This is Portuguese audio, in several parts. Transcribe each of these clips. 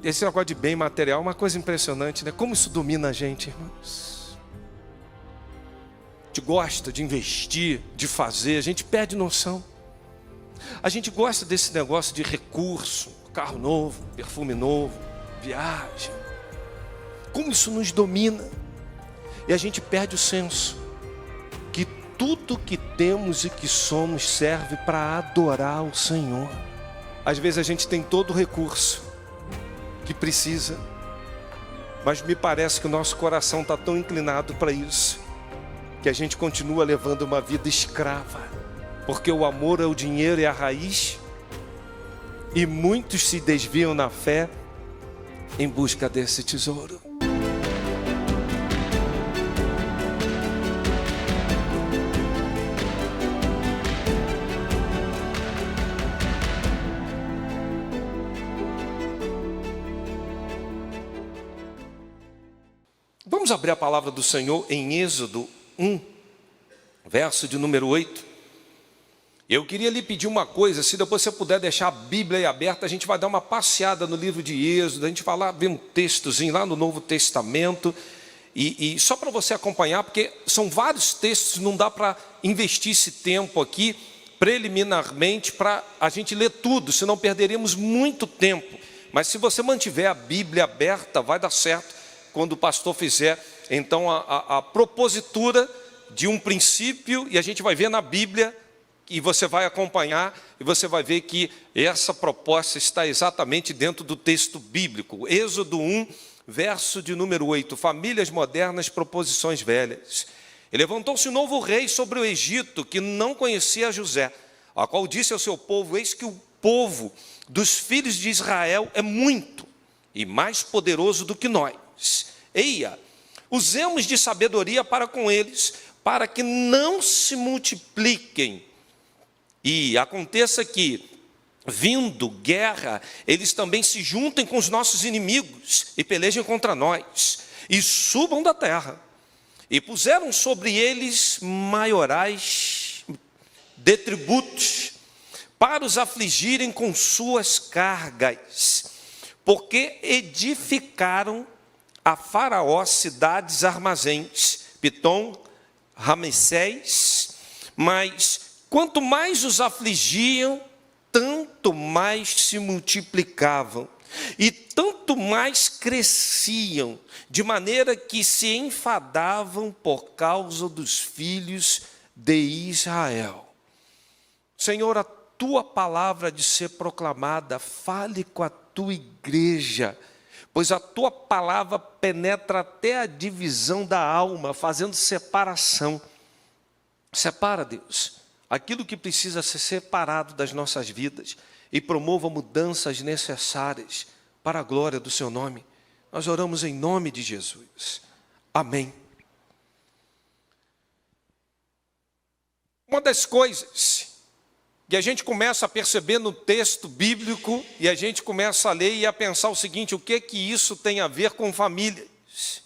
esse negócio de bem material é uma coisa impressionante, né? Como isso domina a gente, irmãos. A gente gosta de investir, de fazer, a gente perde noção. A gente gosta desse negócio de recurso, carro novo, perfume novo, viagem. Como isso nos domina. E a gente perde o senso que tudo que temos e que somos serve para adorar o Senhor. Às vezes a gente tem todo o recurso que precisa, mas me parece que o nosso coração está tão inclinado para isso, que a gente continua levando uma vida escrava, porque o amor ao dinheiro é a raiz, e muitos se desviam na fé em busca desse tesouro. Vamos abrir a palavra do Senhor em Êxodo 1, verso de número 8. Eu queria lhe pedir uma coisa, se depois você puder deixar a Bíblia aí aberta, a gente vai dar uma passeada no livro de Êxodo, a gente vai lá ver um textozinho lá no Novo Testamento, e só para você acompanhar, porque são vários textos, não dá para investir esse tempo aqui, preliminarmente, para a gente ler tudo, senão perderemos muito tempo. Mas se você mantiver a Bíblia aberta, vai dar certo. Quando o pastor fizer, então, a propositura de um princípio, e a gente vai ver na Bíblia, e você vai acompanhar, e você vai ver que essa proposta está exatamente dentro do texto bíblico. Êxodo 1, verso de número 8, famílias modernas, proposições velhas. E levantou-se um novo rei sobre o Egito, que não conhecia José, a qual disse ao seu povo: eis que o povo dos filhos de Israel é muito, e mais poderoso do que nós. Eia, usemos de sabedoria para com eles, para que não se multipliquem. E aconteça que, vindo guerra, eles também se juntem com os nossos inimigos e pelejem contra nós, e subam da terra. E puseram sobre eles maiorais de tributos, para os afligirem com suas cargas, porque edificaram a Faraó cidades armazéns, Pitom, Ramessés, mas quanto mais os afligiam, tanto mais se multiplicavam, e tanto mais cresciam, de maneira que se enfadavam por causa dos filhos de Israel. Senhor, a tua palavra de ser proclamada, fale com a tua igreja, pois a tua palavra penetra até a divisão da alma, fazendo separação. Separa, Deus, aquilo que precisa ser separado das nossas vidas e promova mudanças necessárias para a glória do seu nome. Nós oramos em nome de Jesus. Amém. Uma das coisas que a gente começa a perceber no texto bíblico, e a gente começa a ler e a pensar o seguinte: o que isso tem a ver com famílias?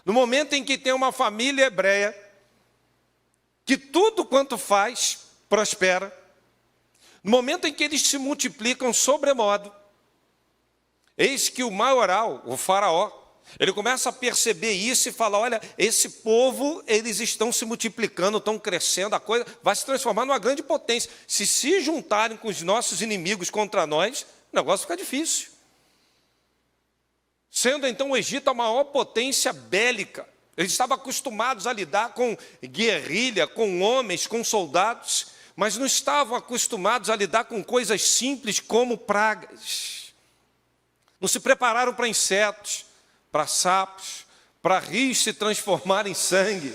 No momento em que tem uma família hebreia, que tudo quanto faz, prospera, no momento em que eles se multiplicam sobremodo, eis que o maioral, o faraó, ele começa a perceber isso e fala: olha, esse povo, eles estão se multiplicando, estão crescendo, a coisa vai se transformar numa grande potência. Se juntarem com os nossos inimigos contra nós, o negócio fica difícil. Sendo então o Egito a maior potência bélica, eles estavam acostumados a lidar com guerrilha, com homens, com soldados, mas não estavam acostumados a lidar com coisas simples como pragas. Não se prepararam para insetos, para sapos, para rios se transformar em sangue.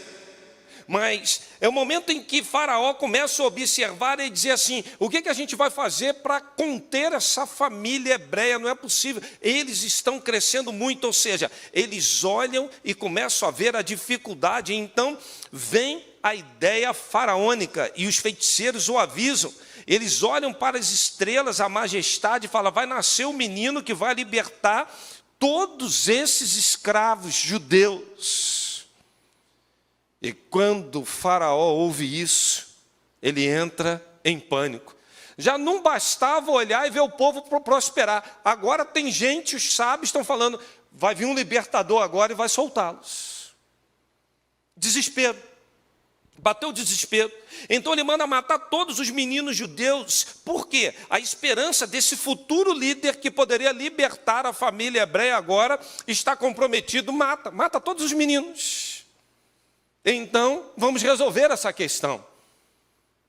Mas é o momento em que Faraó começa a observar e dizer assim: o que a gente vai fazer para conter essa família hebreia? Não é possível, eles estão crescendo muito. Ou seja, eles olham e começam a ver a dificuldade. Então vem a ideia faraônica e os feiticeiros o avisam. Eles olham para as estrelas, a majestade, e falam: vai nascer um menino que vai libertar todos esses escravos judeus. E quando o faraó ouve isso, ele entra em pânico. Já não bastava olhar e ver o povo prosperar. Agora tem gente, os sábios estão falando, vai vir um libertador agora e vai soltá-los. Desespero. Bateu o desespero. Então ele manda matar todos os meninos judeus. Por quê? A esperança desse futuro líder que poderia libertar a família hebreia agora está comprometido. Mata todos os meninos. Então, vamos resolver essa questão.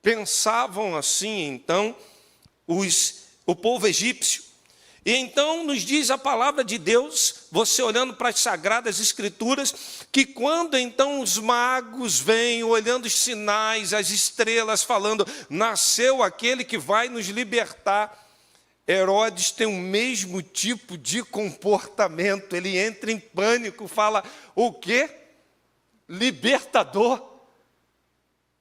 Pensavam assim, então, o povo egípcio. E então nos diz a palavra de Deus, você olhando para as Sagradas Escrituras, que quando então os magos vêm, olhando os sinais, as estrelas, falando, nasceu aquele que vai nos libertar, Herodes tem o mesmo tipo de comportamento, ele entra em pânico, fala, o quê? Libertador.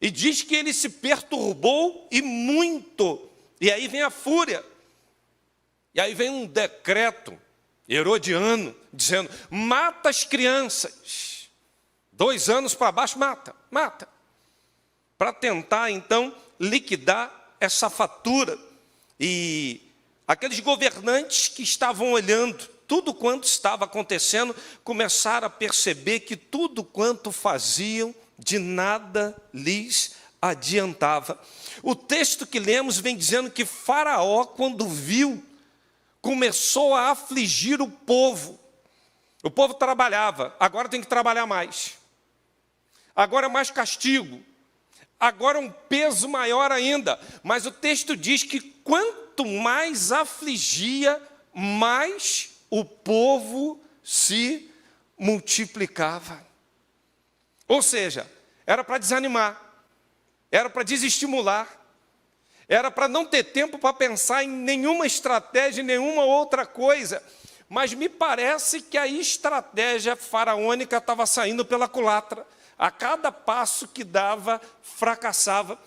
E diz que ele se perturbou e muito, e aí vem a fúria. E aí vem um decreto herodiano, dizendo, mata as crianças. 2 anos para baixo, mata. Para tentar, então, liquidar essa fatura. E aqueles governantes que estavam olhando tudo quanto estava acontecendo, começaram a perceber que tudo quanto faziam, de nada lhes adiantava. O texto que lemos vem dizendo que Faraó, quando viu, começou a afligir o povo. O povo trabalhava, agora tem que trabalhar mais. Agora é mais castigo. Agora é um peso maior ainda. Mas o texto diz que quanto mais afligia, mais o povo se multiplicava. Ou seja, era para desanimar, era para desestimular, era para não ter tempo para pensar em nenhuma estratégia, nenhuma outra coisa. Mas me parece que a estratégia faraônica estava saindo pela culatra. A cada passo que dava, fracassava.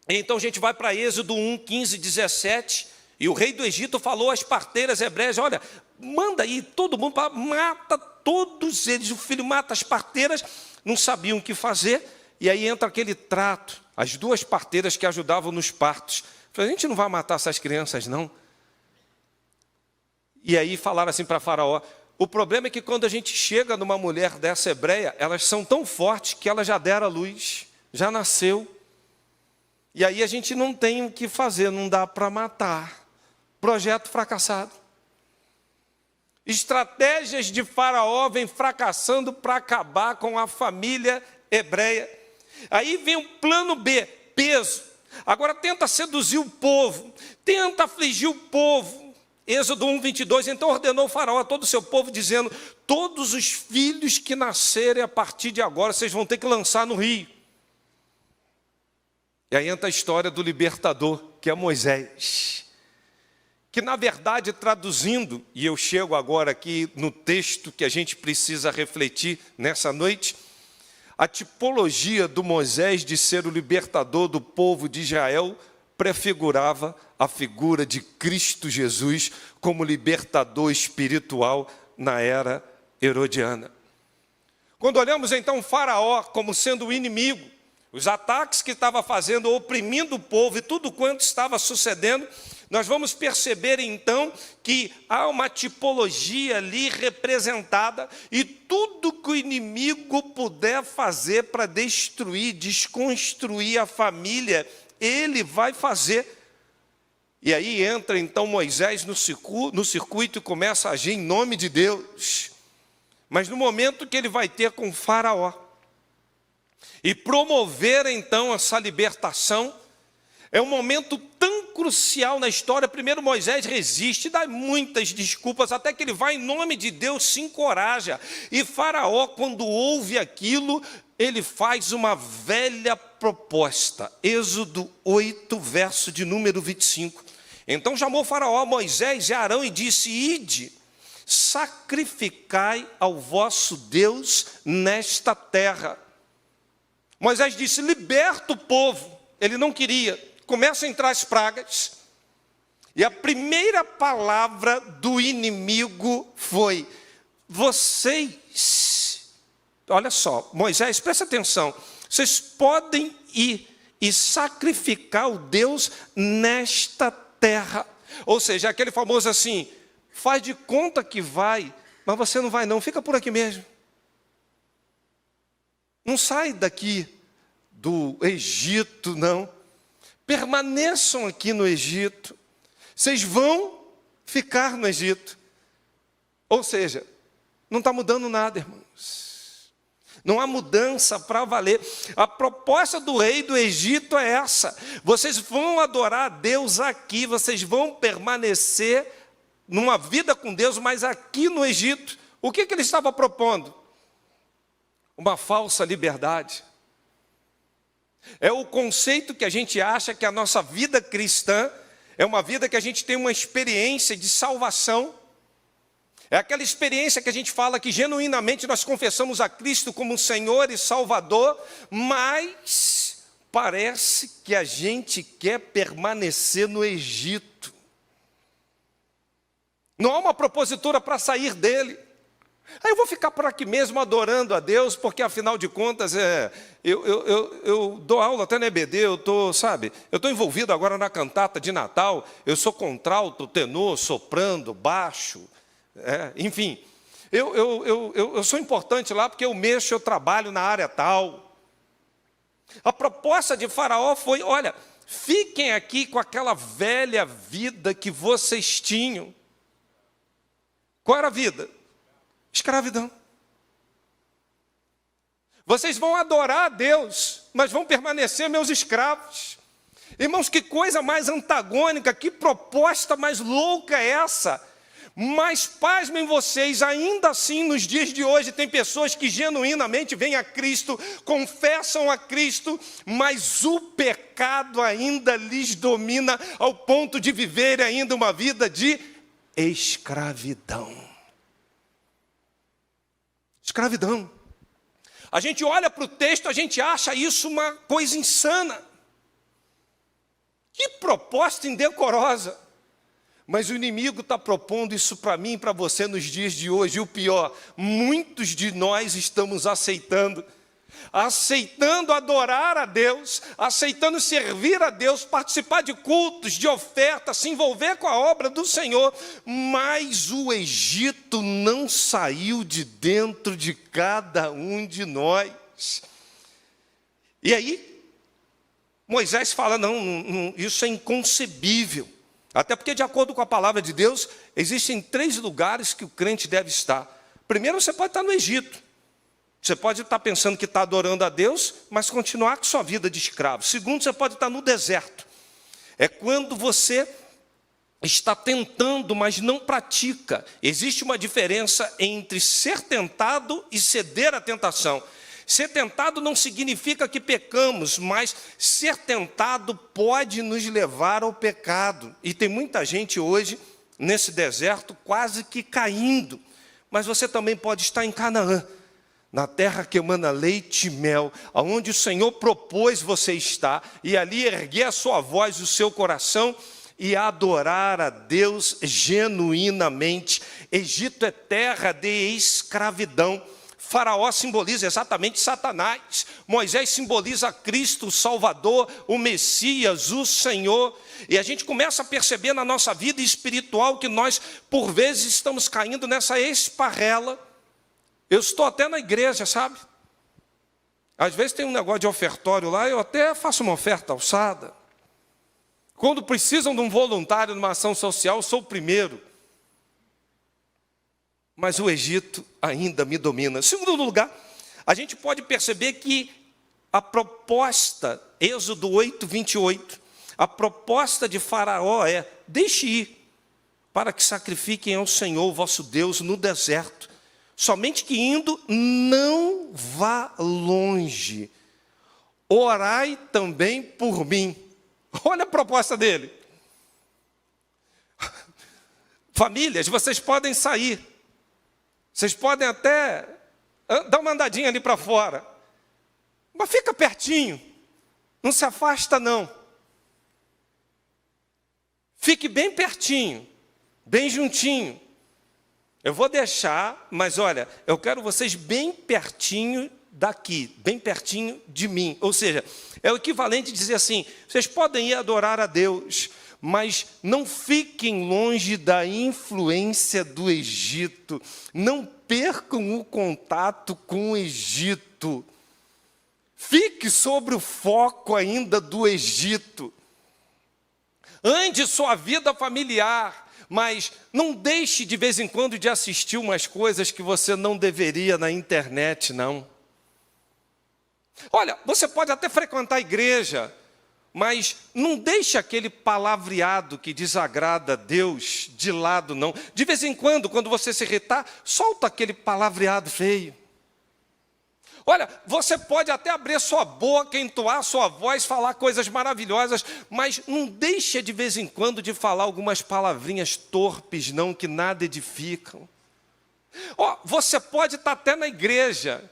Então a gente vai para Êxodo 1, 15, 17. E o rei do Egito falou às parteiras hebreias, olha, manda aí todo mundo, mata todos eles. O filho mata as parteiras, não sabiam o que fazer. E aí entra aquele trato. As 2 parteiras que ajudavam nos partos. Falei, a gente não vai matar essas crianças, não. E aí falaram assim para Faraó, o problema é que quando a gente chega numa mulher dessa hebreia, elas são tão fortes que ela já deram a luz, já nasceu. E aí a gente não tem o que fazer, não dá para matar. Projeto fracassado. Estratégias de Faraó vêm fracassando para acabar com a família hebreia. Aí vem o plano B, peso. Agora tenta seduzir o povo, tenta afligir o povo. Êxodo 1, 22, então ordenou o Faraó a todo o seu povo, dizendo, todos os filhos que nascerem a partir de agora, vocês vão ter que lançar no rio. E aí entra a história do libertador, que é Moisés. Que na verdade, traduzindo, e eu chego agora aqui no texto que a gente precisa refletir nessa noite, a tipologia do Moisés de ser o libertador do povo de Israel prefigurava a figura de Cristo Jesus como libertador espiritual na era herodiana. Quando olhamos então Faraó como sendo o inimigo, os ataques que estava fazendo, oprimindo o povo e tudo quanto estava sucedendo, nós vamos perceber então que há uma tipologia ali representada e tudo que o inimigo puder fazer para destruir, desconstruir a família, ele vai fazer. E aí entra então Moisés no circuito e começa a agir em nome de Deus. Mas no momento que ele vai ter com Faraó e promover então essa libertação, é um momento tão crucial na história. Primeiro Moisés resiste, dá muitas desculpas, até que ele vai em nome de Deus, se encoraja. E Faraó, quando ouve aquilo, ele faz uma velha proposta. Êxodo 8, verso de número 25. Então chamou Faraó, Moisés e Arão e disse, ide, sacrificai ao vosso Deus nesta terra. Moisés disse, liberta o povo. Ele não queria. Começam a entrar as pragas, e a primeira palavra do inimigo foi, vocês, olha só, Moisés, presta atenção, vocês podem ir e sacrificar o Deus nesta terra. Ou seja, aquele famoso assim, faz de conta que vai, mas você não vai não, fica por aqui mesmo. Não sai daqui do Egito, não. Permaneçam aqui no Egito. Vocês vão ficar no Egito. Ou seja, não está mudando nada, irmãos. Não há mudança para valer. A proposta do rei do Egito é essa. Vocês vão adorar a Deus aqui, vocês vão permanecer numa vida com Deus, mas aqui no Egito. O que ele estava propondo? Uma falsa liberdade. É o conceito que a gente acha que a nossa vida cristã é uma vida que a gente tem uma experiência de salvação. É aquela experiência que a gente fala que genuinamente nós confessamos a Cristo como Senhor e Salvador, mas parece que a gente quer permanecer no Egito. Não há uma propositura para sair dele. Aí eu vou ficar por aqui mesmo adorando a Deus, porque afinal de contas, eu dou aula até na EBD, eu estou envolvido agora na cantata de Natal, eu sou contralto, tenor, soprando, baixo, enfim. Eu sou importante lá porque eu trabalho na área tal. A proposta de Faraó foi, olha, fiquem aqui com aquela velha vida que vocês tinham. Qual era a vida? Escravidão. Vocês vão adorar a Deus, mas vão permanecer meus escravos. Irmãos, que coisa mais antagônica, que proposta mais louca é essa? Mas pasmem vocês, ainda assim nos dias de hoje tem pessoas que genuinamente vêm a Cristo, confessam a Cristo, mas o pecado ainda lhes domina ao ponto de viver ainda uma vida de escravidão. Escravidão. A gente olha para o texto, a gente acha isso uma coisa insana. Que proposta indecorosa. Mas o inimigo está propondo isso para mim e para você nos dias de hoje. E o pior, muitos de nós estamos aceitando adorar a Deus, aceitando servir a Deus, participar de cultos, de ofertas, se envolver com a obra do Senhor, mas o Egito não saiu de dentro de cada um de nós. E aí, Moisés fala, não, isso é inconcebível, até porque de acordo com a palavra de Deus, existem 3 lugares que o crente deve estar. Primeiro, você pode estar no Egito. Você pode estar pensando que está adorando a Deus, mas continuar com sua vida de escravo. Segundo, você pode estar no deserto. É quando você está tentando, mas não pratica. Existe uma diferença entre ser tentado e ceder à tentação. Ser tentado não significa que pecamos, mas ser tentado pode nos levar ao pecado. E tem muita gente hoje, nesse deserto, quase que caindo. Mas você também pode estar em Canaã, na terra que emana leite e mel, aonde o Senhor propôs você estar, e ali erguer a sua voz, o seu coração, e adorar a Deus genuinamente. Egito é terra de escravidão. Faraó simboliza exatamente Satanás. Moisés simboliza Cristo, o Salvador, o Messias, o Senhor. E a gente começa a perceber na nossa vida espiritual que nós, por vezes, estamos caindo nessa esparrela. Eu estou até na igreja, sabe? Às vezes tem um negócio de ofertório lá, eu até faço uma oferta alçada. Quando precisam de um voluntário numa ação social, eu sou o primeiro. Mas o Egito ainda me domina. Em segundo lugar, a gente pode perceber que a proposta, Êxodo 8, 28, a proposta de Faraó é, deixe ir, para que sacrifiquem ao Senhor, vosso Deus, no deserto. Somente que indo, não vá longe. Orai também por mim. Olha a proposta dele. Famílias, vocês podem sair. Vocês podem até dar uma andadinha ali para fora. Mas fica pertinho. Não se afasta, não. Fique bem pertinho. Bem juntinho. Eu vou deixar, mas olha, eu quero vocês bem pertinho daqui, bem pertinho de mim. Ou seja, é o equivalente de dizer assim, vocês podem ir adorar a Deus, mas não fiquem longe da influência do Egito. Não percam o contato com o Egito. Fique sobre o foco ainda do Egito. Ande sua vida familiar, mas não deixe de vez em quando de assistir umas coisas que você não deveria na internet, não. Olha, você pode até frequentar a igreja, mas não deixe aquele palavreado que desagrada a Deus de lado, não. De vez em quando você se irritar, solta aquele palavreado feio. Olha, você pode até abrir sua boca, entoar sua voz, falar coisas maravilhosas, mas não deixe de vez em quando de falar algumas palavrinhas torpes, não, que nada edificam. Você pode estar até na igreja.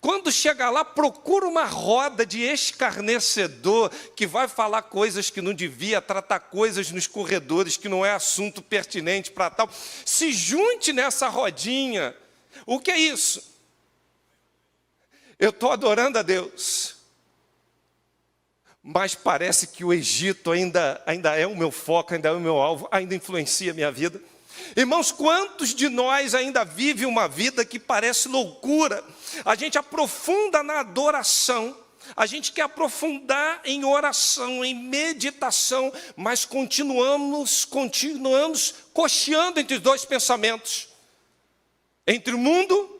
Quando chegar lá, procura uma roda de escarnecedor que vai falar coisas que não devia, tratar coisas nos corredores que não é assunto pertinente para tal. Se junte nessa rodinha. O que é isso? Eu estou adorando a Deus, mas parece que o Egito ainda é o meu foco, ainda é o meu alvo, ainda influencia a minha vida. Irmãos, quantos de nós ainda vivem uma vida que parece loucura? A gente aprofunda na adoração, a gente quer aprofundar em oração, em meditação, mas continuamos cocheando entre os dois pensamentos, entre o mundo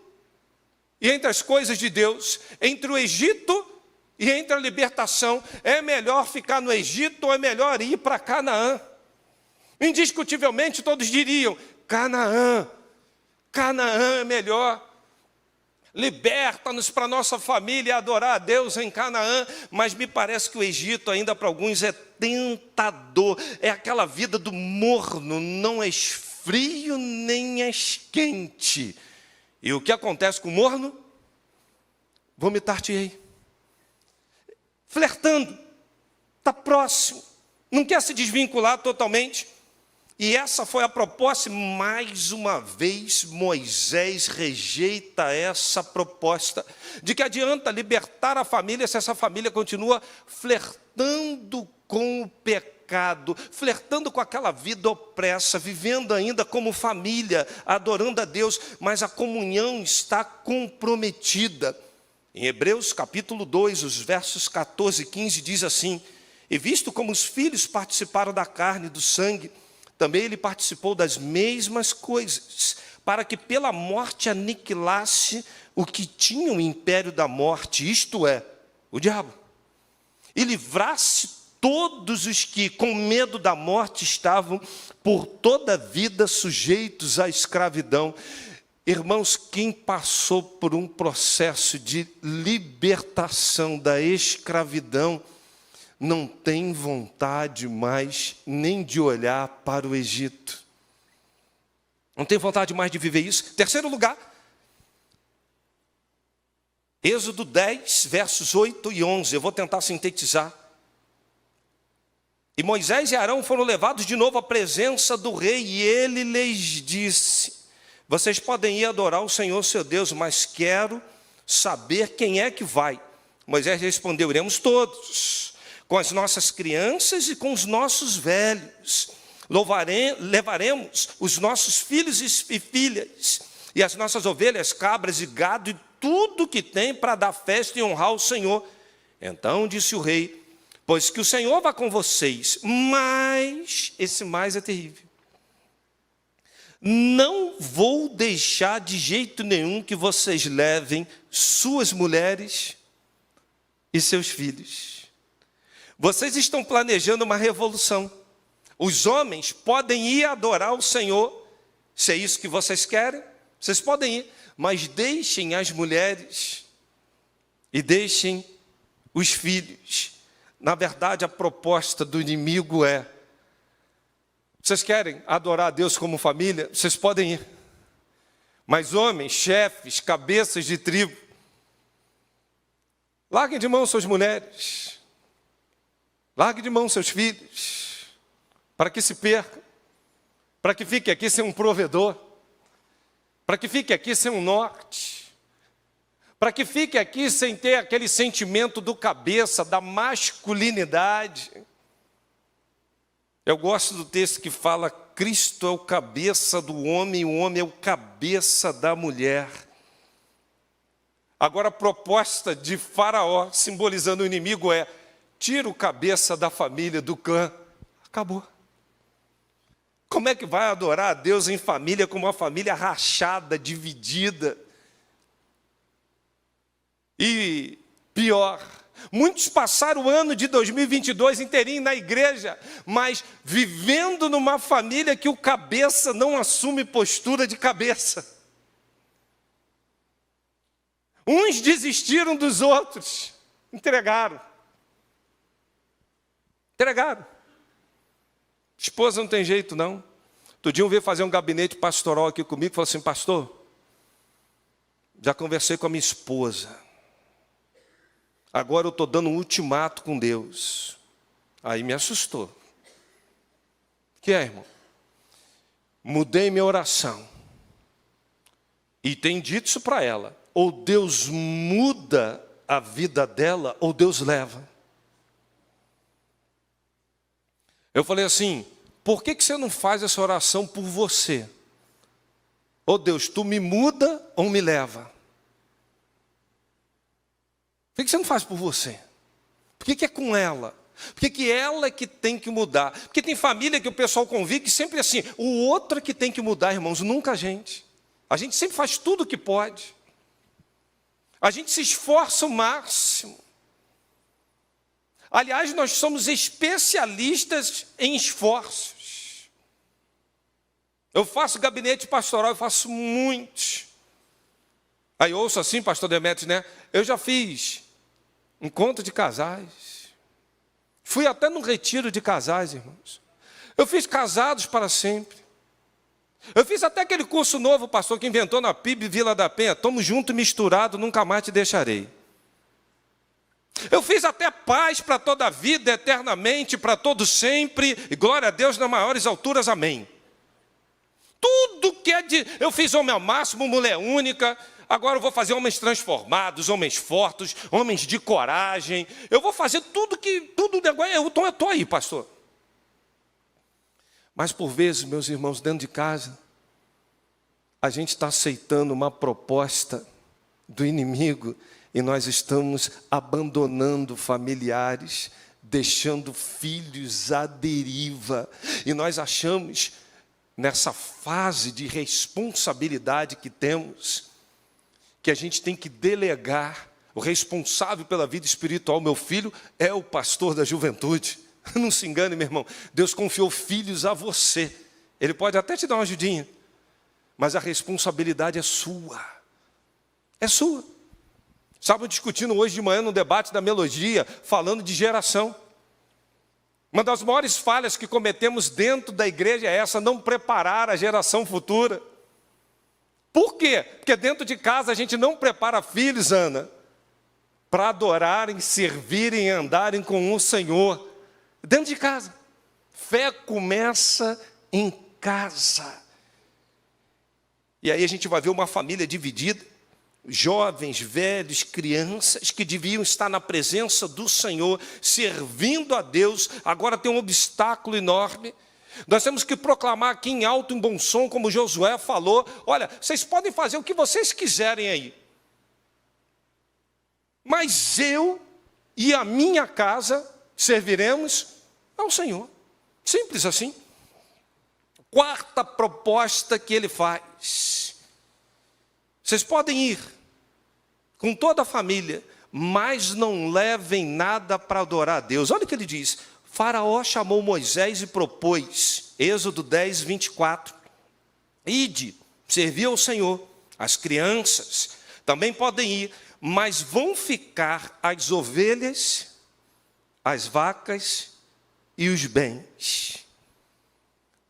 e entre as coisas de Deus, entre o Egito e entre a libertação. É melhor ficar no Egito ou é melhor ir para Canaã? Indiscutivelmente todos diriam, Canaã é melhor. Liberta-nos para nossa família adorar a Deus em Canaã. Mas me parece que o Egito ainda para alguns é tentador. É aquela vida do morno, não és frio nem és quente. E o que acontece com o morno? Vomitar-te-ei. Flertando, está próximo, não quer se desvincular totalmente. E essa foi a proposta, e mais uma vez Moisés rejeita essa proposta. De que adianta libertar a família se essa família continua flertando com o pecado, flertando com aquela vida opressa, vivendo ainda como família, adorando a Deus, mas a comunhão está comprometida. Em Hebreus capítulo 2, os versos 14 e 15 diz assim, e visto como os filhos participaram da carne e do sangue, também ele participou das mesmas coisas, para que pela morte aniquilasse o que tinha o império da morte, isto é, o diabo, e livrasse todos os que, com medo da morte, estavam por toda a vida sujeitos à escravidão. Irmãos, quem passou por um processo de libertação da escravidão, não tem vontade mais nem de olhar para o Egito. Não tem vontade mais de viver isso. Terceiro lugar, Êxodo 10, versos 8 e 11. Eu vou tentar sintetizar. E Moisés e Arão foram levados de novo à presença do rei, e ele lhes disse, vocês podem ir adorar o Senhor seu Deus, mas quero saber quem é que vai. Moisés respondeu, iremos todos, com as nossas crianças e com os nossos velhos. Levaremos os nossos filhos e filhas, e as nossas ovelhas, cabras e gado, e tudo que tem para dar festa e honrar o Senhor. Então disse o rei, pois que o Senhor vá com vocês, mas, esse mais é terrível, não vou deixar de jeito nenhum que vocês levem suas mulheres e seus filhos. Vocês estão planejando uma revolução. Os homens podem ir adorar o Senhor, se é isso que vocês querem, vocês podem ir, mas deixem as mulheres e deixem os filhos. Na verdade, a proposta do inimigo é, vocês querem adorar a Deus como família? Vocês podem ir. Mas homens, chefes, cabeças de tribo, larguem de mão suas mulheres, larguem de mão seus filhos, para que se percam, para que fique aqui sem um provedor, para que fique aqui sem um norte, para que fique aqui sem ter aquele sentimento do cabeça, da masculinidade. Eu gosto do texto que fala: Cristo é o cabeça do homem, o homem é o cabeça da mulher. Agora a proposta de Faraó, simbolizando o inimigo, é: tira o cabeça da família, do clã. Acabou. Como é que vai adorar a Deus em família, com uma família rachada, dividida? E pior, muitos passaram o ano de 2022 inteirinho na igreja, mas vivendo numa família que o cabeça não assume postura de cabeça. Uns desistiram dos outros, entregaram. Esposa não tem jeito, não. Outro dia veio fazer um gabinete pastoral aqui comigo e falou assim: pastor, já conversei com a minha esposa. Agora eu estou dando um ultimato com Deus. Aí me assustou. O que é, irmão? Mudei minha oração. E tenho dito isso para ela: ou Deus muda a vida dela, ou Deus leva. Eu falei assim: por que você não faz essa oração por você? Ô Deus, tu me muda ou me leva? Por que você não faz por você? Por que é com ela? Por que ela é que tem que mudar? Porque tem família que o pessoal convive que sempre é assim: o outro é que tem que mudar, irmãos, nunca a gente. A gente sempre faz tudo o que pode. A gente se esforça o máximo. Aliás, nós somos especialistas em esforços. Eu faço gabinete pastoral, eu faço muitos. Aí eu ouço assim, pastor Demetrios, né? Eu já fiz encontro de casais. Fui até no retiro de casais, irmãos. Eu fiz casados para sempre. Eu fiz até aquele curso novo, pastor, que inventou na PIB Vila da Penha: tamo junto, misturado, nunca mais te deixarei. Eu fiz até paz para toda a vida, eternamente, para todo sempre, e glória a Deus nas maiores alturas, amém. Tudo que é de... Eu fiz homem ao máximo, mulher única, agora eu vou fazer homens transformados, homens fortes, homens de coragem. Eu vou fazer tudo agora eu estou aí, pastor. Mas por vezes, meus irmãos, dentro de casa, a gente está aceitando uma proposta do inimigo, e nós estamos abandonando familiares, deixando filhos à deriva. E nós achamos, nessa fase de responsabilidade que temos, que a gente tem que delegar. O responsável pela vida espiritual, meu filho, é o pastor da juventude. Não se engane, meu irmão. Deus confiou filhos a você. Ele pode até te dar uma ajudinha, mas a responsabilidade é sua. É sua. Estavam discutindo hoje de manhã no debate da melodia, falando de geração. Uma das maiores falhas que cometemos dentro da igreja é essa: não preparar a geração futura. Por quê? Porque dentro de casa a gente não prepara filhos, Ana, para adorarem, servirem e andarem com o Senhor. Dentro de casa. Fé começa em casa. E aí a gente vai ver uma família dividida. Jovens, velhos, crianças que deviam estar na presença do Senhor, servindo a Deus, agora tem um obstáculo enorme. Nós temos que proclamar aqui em alto e bom som, como Josué falou: olha, vocês podem fazer o que vocês quiserem aí, mas eu e a minha casa serviremos ao Senhor. Simples assim. Quarta proposta que ele faz: vocês podem ir com toda a família, mas não levem nada para adorar a Deus. Olha o que ele diz: Faraó chamou Moisés e propôs, Êxodo 10, 24, ide, servir ao Senhor. As crianças também podem ir, mas vão ficar as ovelhas, as vacas e os bens.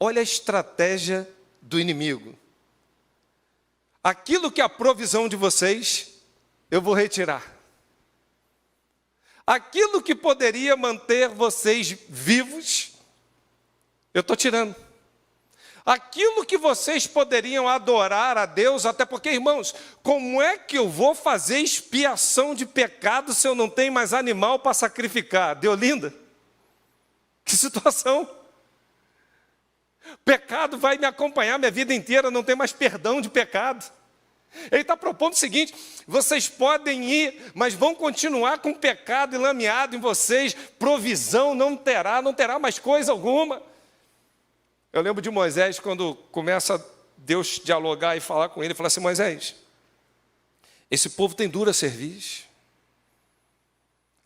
Olha a estratégia do inimigo. Aquilo que é a provisão de vocês, eu vou retirar. Aquilo que poderia manter vocês vivos, eu estou tirando. Aquilo que vocês poderiam adorar a Deus, até porque, irmãos, como é que eu vou fazer expiação de pecado se eu não tenho mais animal para sacrificar? Deolinda? Que situação! Pecado vai me acompanhar minha vida inteira, não tem mais perdão de pecado. Ele está propondo o seguinte: vocês podem ir, mas vão continuar com pecado enlameado em vocês, provisão não terá mais coisa alguma. Eu lembro de Moisés, quando começa Deus dialogar e falar com ele, fala assim: Moisés, esse povo tem dura cerviz.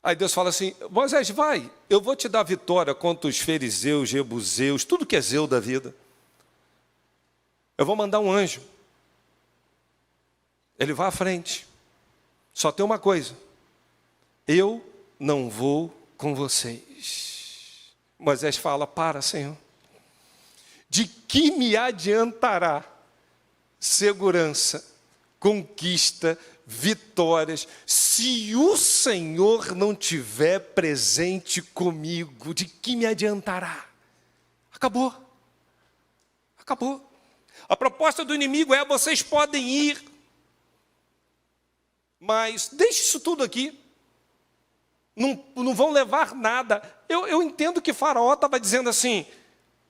Aí Deus fala assim: Moisés, vai, eu vou te dar vitória contra os fariseus, jebuseus, tudo que é zeu da vida. Eu vou mandar um anjo. Ele vai à frente. Só tem uma coisa: eu não vou com vocês. Moisés fala: para, Senhor. De que me adiantará segurança, conquista, vitórias, se o Senhor não tiver presente comigo? De que me adiantará? Acabou. Acabou. A proposta do inimigo é: vocês podem ir, mas deixe isso tudo aqui. Não vão levar nada. Eu entendo que Faraó estava dizendo assim: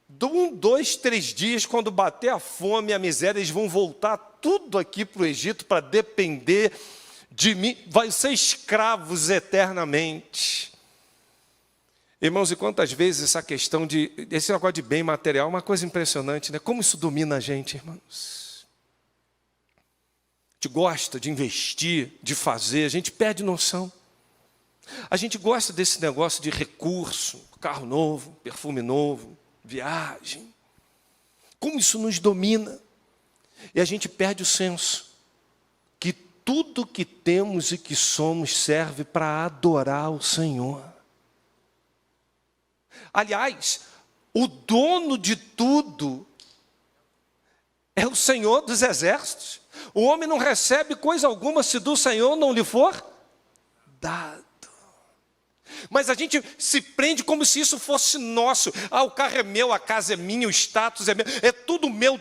1, 2, 3 dias, quando bater a fome e a miséria, eles vão voltar tudo aqui para o Egito para depender de mim, vai ser escravos eternamente. Irmãos, e quantas vezes essa questão esse negócio de bem material é uma coisa impressionante, né? Como isso domina a gente, irmãos. A gente gosta de investir, de fazer, a gente perde noção. A gente gosta desse negócio de recurso, carro novo, perfume novo, viagem. Como isso nos domina. E a gente perde o senso que tudo que temos e que somos serve para adorar o Senhor. Aliás, o dono de tudo é o Senhor dos exércitos. O homem não recebe coisa alguma se do Senhor não lhe for dado. Mas a gente se prende como se isso fosse nosso. Ah, o carro é meu, a casa é minha, o status é meu. É tudo meu,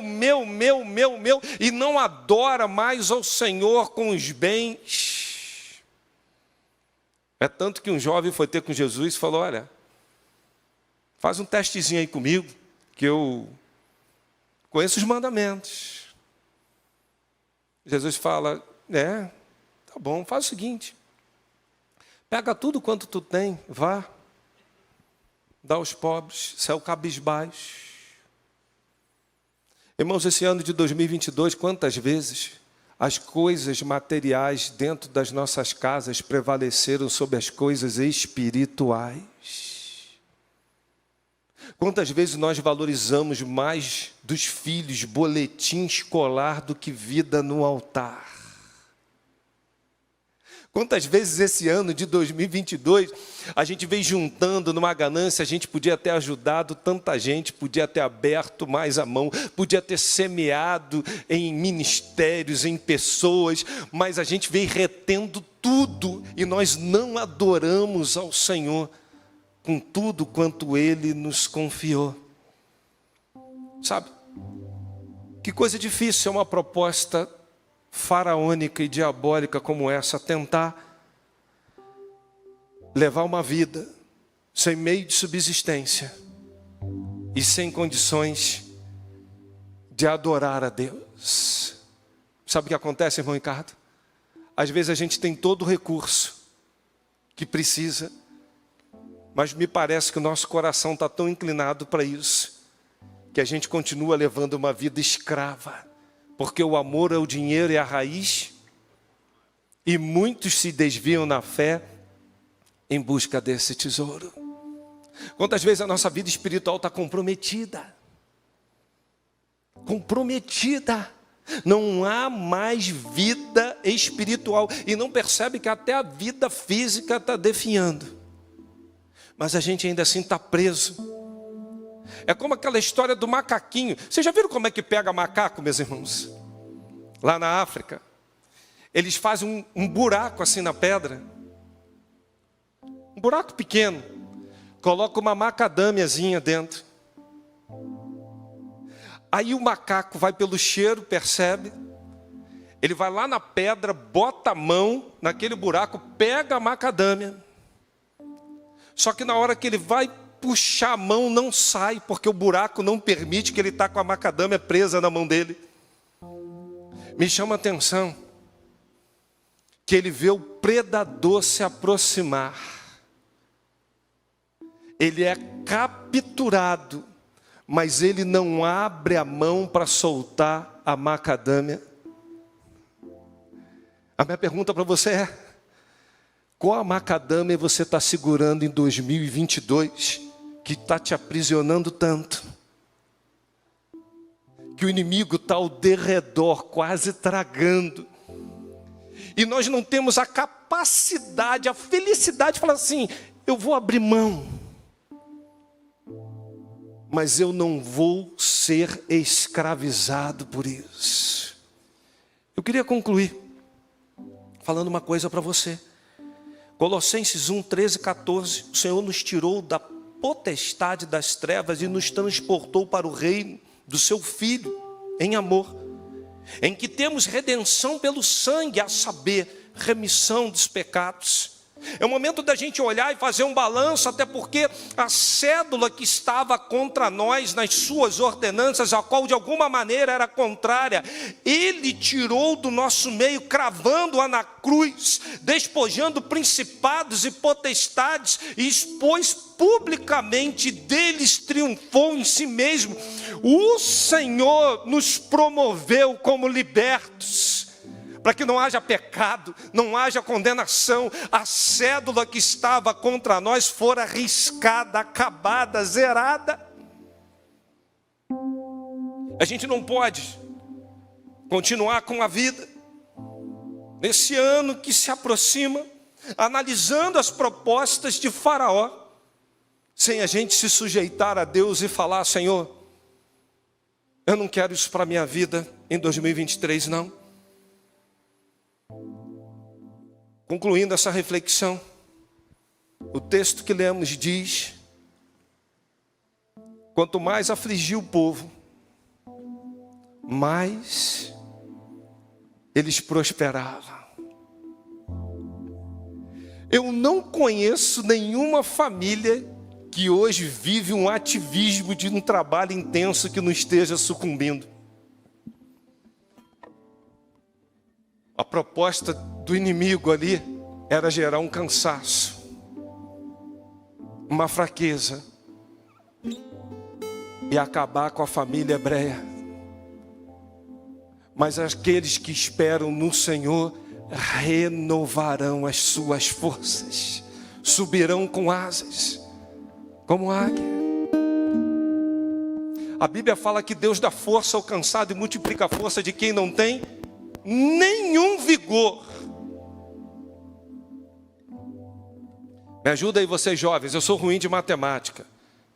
meu. E não adora mais ao Senhor com os bens. É tanto que um jovem foi ter com Jesus e falou: olha, faz um testezinho aí comigo, que eu conheço os mandamentos. Jesus fala: tá bom, faz o seguinte. Pega tudo quanto tu tem, vá, dá aos pobres, céu cabisbaixo. Irmãos, esse ano de 2022, quantas vezes as coisas materiais dentro das nossas casas prevaleceram sobre as coisas espirituais? Quantas vezes nós valorizamos mais dos filhos boletim escolar do que vida no altar? Quantas vezes esse ano de 2022, a gente vem juntando numa ganância, a gente podia ter ajudado tanta gente, podia ter aberto mais a mão, podia ter semeado em ministérios, em pessoas, mas a gente vem retendo tudo e nós não adoramos ao Senhor com tudo quanto Ele nos confiou. Sabe? Que coisa difícil é uma proposta faraônica e diabólica como essa, tentar levar uma vida sem meio de subsistência e sem condições de adorar a Deus. Sabe o que acontece, irmão Ricardo? Às vezes a gente tem todo o recurso que precisa, mas me parece que o nosso coração está tão inclinado para isso, que a gente continua levando uma vida escrava. Porque o amor ao dinheiro é a raiz, e muitos se desviam na fé em busca desse tesouro. Quantas vezes a nossa vida espiritual está comprometida? Comprometida. Não há mais vida espiritual. E não percebe que até a vida física está definhando. Mas a gente ainda assim está preso. É como aquela história do macaquinho. Vocês já viram como é que pega macaco, meus irmãos? Lá na África. Eles fazem um buraco assim na pedra. Um buraco pequeno. Colocam uma macadâmiazinha dentro. Aí o macaco vai pelo cheiro, percebe? Ele vai lá na pedra, bota a mão naquele buraco, pega a macadâmia. Só que na hora que ele vai puxar a mão, não sai, porque o buraco não permite, que ele está com a macadâmia presa na mão dele. Me chama a atenção que ele vê o predador se aproximar. Ele é capturado, mas ele não abre a mão para soltar a macadâmia. A minha pergunta para você é: qual a macadâmia você está segurando em 2022 que está te aprisionando tanto? Que o inimigo está ao derredor, quase tragando. E nós não temos a capacidade, a felicidade de falar assim: eu vou abrir mão, mas eu não vou ser escravizado por isso. Eu queria concluir falando uma coisa para você. Colossenses 1, 13 e 14. O Senhor nos tirou da potestade das trevas e nos transportou para o reino do seu Filho, em amor, em que temos redenção pelo sangue, a saber, remissão dos pecados. É o momento da gente olhar e fazer um balanço, até porque a cédula que estava contra nós nas suas ordenanças, a qual de alguma maneira era contrária, Ele tirou do nosso meio, cravando-a na cruz, despojando principados e potestades, e expôs publicamente, deles triunfou em si mesmo. O Senhor nos promoveu como libertos, para que não haja pecado, não haja condenação. A cédula que estava contra nós fora riscada, acabada, zerada. A gente não pode continuar com a vida nesse ano que se aproxima, analisando as propostas de Faraó, sem a gente se sujeitar a Deus e falar: Senhor, eu não quero isso para a minha vida em 2023 não. Concluindo essa reflexão, o texto que lemos diz: quanto mais afligiu o povo, mais eles prosperavam. Eu não conheço nenhuma família que hoje vive um ativismo de um trabalho intenso que não esteja sucumbindo. A proposta do inimigo ali era gerar um cansaço, uma fraqueza, e acabar com a família hebreia. Mas aqueles que esperam no Senhor renovarão as suas forças, subirão com asas, como águia. A Bíblia fala que Deus dá força ao cansado e multiplica a força de quem não tem nenhum vigor. Me ajuda aí vocês jovens, eu sou ruim de matemática.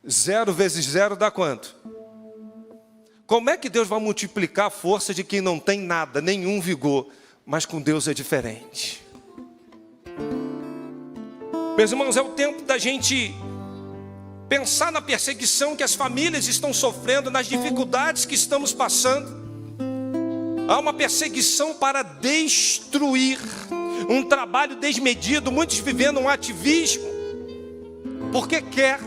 0 vezes 0 dá quanto? Como é que Deus vai multiplicar a força de quem não tem nada, nenhum vigor? Mas com Deus é diferente. Meus irmãos, é o tempo da gente pensar na perseguição que as famílias estão sofrendo, nas dificuldades que estamos passando. Há uma perseguição para destruir, um trabalho desmedido, muitos vivendo um ativismo, porque quer,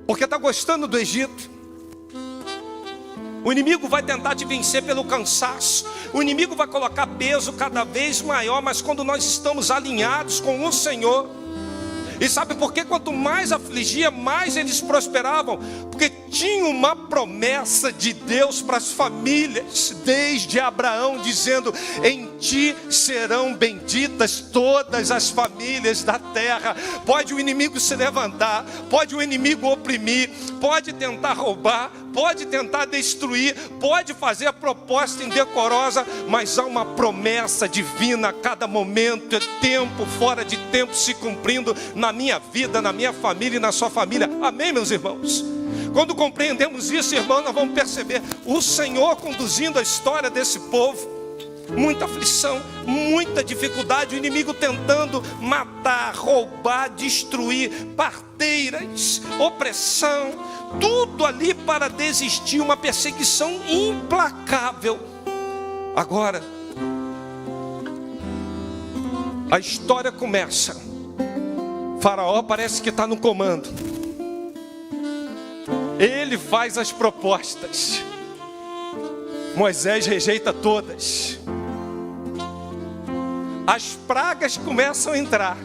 porque está gostando do Egito. O inimigo vai tentar te vencer pelo cansaço, o inimigo vai colocar peso cada vez maior, mas quando nós estamos alinhados com o Senhor, e sabe por quê? Quanto mais afligia, mais eles prosperavam, porque tinha uma promessa de Deus para as famílias, desde Abraão, dizendo: em ti serão benditas todas as famílias da terra. Pode o inimigo se levantar, pode o inimigo oprimir, pode tentar roubar, pode tentar destruir, pode fazer a proposta indecorosa, mas há uma promessa divina a cada momento, é tempo, fora de tempo se cumprindo na minha vida, na minha família e na sua família. Amém, meus irmãos? Quando compreendemos isso, irmão, nós vamos perceber o Senhor conduzindo a história desse povo. muita aflição, muita dificuldade, o inimigo tentando matar, roubar, destruir, parteiras, opressão, tudo ali para desistir, uma perseguição implacável. Agora, a história começa. Faraó parece que está no comando. Ele faz as propostas. Moisés rejeita todas. As pragas começam a entrar.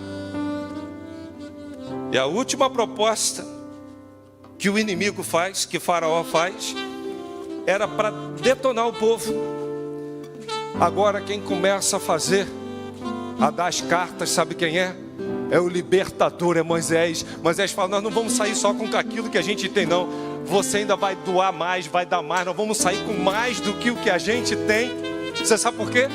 E a última proposta que o inimigo faz, que Faraó faz, era para detonar o povo. Agora quem começa a dar as cartas, sabe quem é? É o libertador, é Moisés. Moisés fala, nós não vamos sair só com aquilo que a gente tem não. Você ainda vai doar mais, vai dar mais. Nós vamos sair com mais do que o que a gente tem. Você sabe por quê?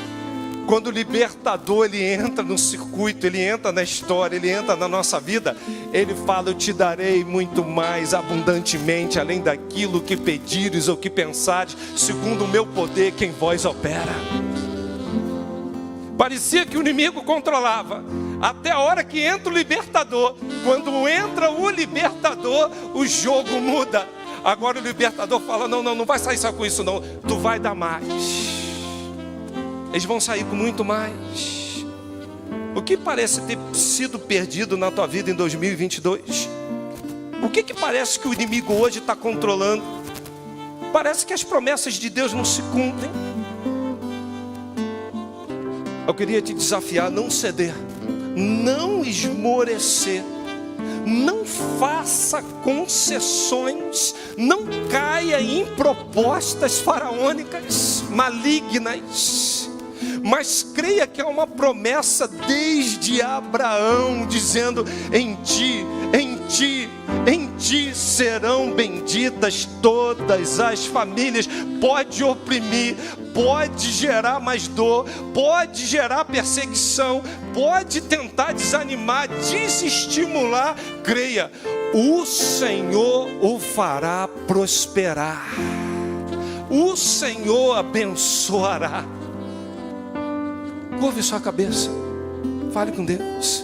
Quando o libertador, ele entra no circuito, ele entra na história, ele entra na nossa vida, ele fala, eu te darei muito mais abundantemente, além daquilo que pedires ou que pensares, segundo o meu poder que em vós opera. Parecia que o inimigo controlava, até a hora que entra o libertador. Quando entra o libertador, o jogo muda. Agora o libertador fala, não vai sair só com isso não, tu vai dar mais. Eles vão sair com muito mais. O que parece ter sido perdido na tua vida em 2022? O que parece que o inimigo hoje está controlando? Parece que as promessas de Deus não se cumprem. Eu queria te desafiar a não ceder, não esmorecer, não faça concessões, não caia em propostas faraônicas, malignas, mas creia que é uma promessa desde Abraão, dizendo, em ti serão benditas todas as famílias. Pode oprimir, pode gerar mais dor, pode gerar perseguição, pode tentar desanimar, desestimular. Creia, o Senhor o fará prosperar, o Senhor abençoará. Curve sua cabeça, fale com Deus.